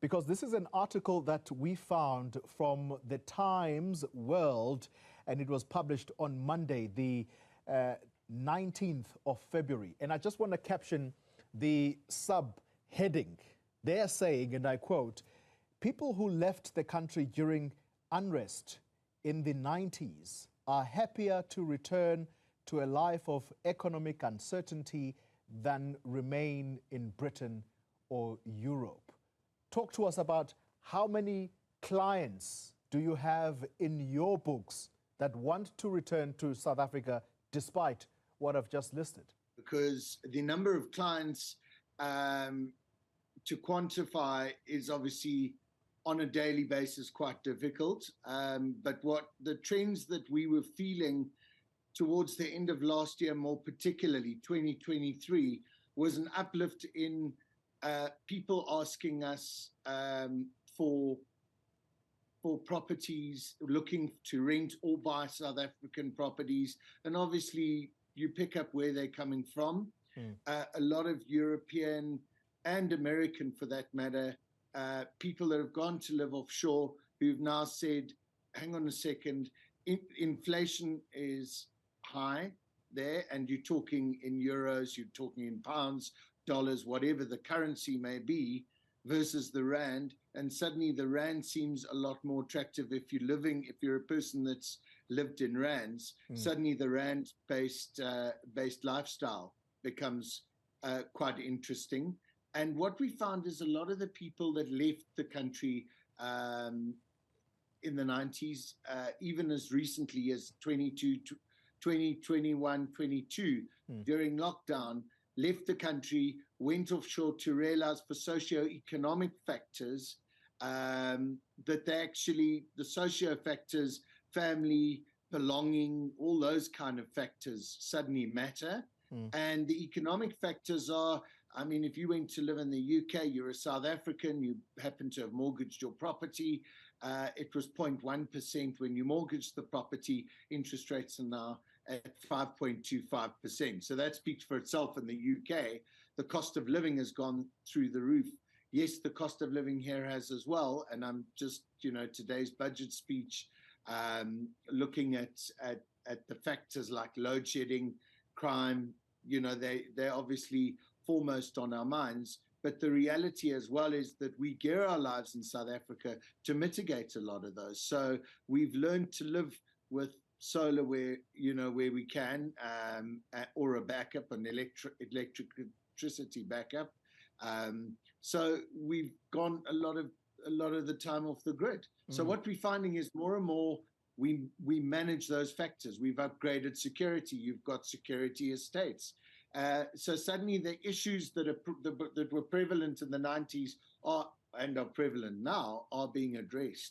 because this is an article that we found from the Times World, and it was published on Monday, the 19th of February. And I just want to caption the subheading. They are saying, and I quote, "People who left the country during unrest in the 90s are happier to return to a life of economic uncertainty than remain in Britain or Europe." Talk to us about how many clients do you have in your books that want to return to South Africa despite what I've just listed? Because the number of clients to quantify is obviously on a daily basis quite difficult. But what the trends that we were feeling towards the end of last year, more particularly 2023, was an uplift in people asking us for properties, looking to rent or buy South African properties. And obviously, you pick up where they're coming from. A lot of European and American, for that matter, people that have gone to live offshore who've now said, hang on a second, inflation is high there, and you're talking in euros, you're talking in pounds, dollars, whatever the currency may be, versus the rand, and suddenly the rand seems a lot more attractive if you're a person that's lived in rands. Suddenly the rand based lifestyle becomes quite interesting. And what we found is a lot of the people that left the country in the 90s, even as recently as 2021, 22, during lockdown, left the country, went offshore to realize for socio-economic factors that the socio factors, family, belonging, all those kind of factors suddenly matter. And the economic factors are, I mean, if you went to live in the UK, you're a South African, you happen to have mortgaged your property, it was 0.1% when you mortgaged the property. Interest rates are now at 5.25%. So that speaks for itself. In the UK, the cost of living has gone through the roof. Yes, the cost of living here has as well. And I'm just, today's budget speech, looking at the factors like load shedding, crime, they're obviously foremost on our minds. But the reality as well is that we gear our lives in South Africa to mitigate a lot of those. So we've learned to live with solar where we can, or a backup, an electricity backup. So we've gone a lot of the time off the grid. So what we're finding is more and more we manage those factors. We've upgraded security. You've got security estates. So suddenly the issues that were prevalent in the 90s are prevalent now are being addressed.